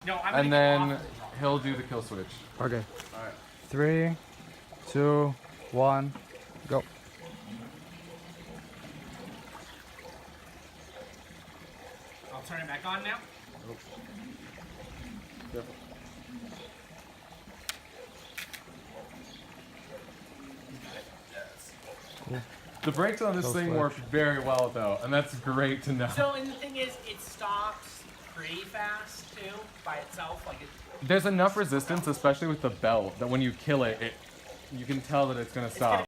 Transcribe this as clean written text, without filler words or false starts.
No, I'm and gonna get then off of it. he'll do the kill switch. Okay. All right. 3, 2, 1, go. I'll turn it back on now. Careful. The brakes on this thing work very well, though, and that's great to know. So, and the thing is, it stops pretty fast too by itself. Like it. There's enough resistance, especially with the belt, that when you kill it, you can tell that it's gonna stop.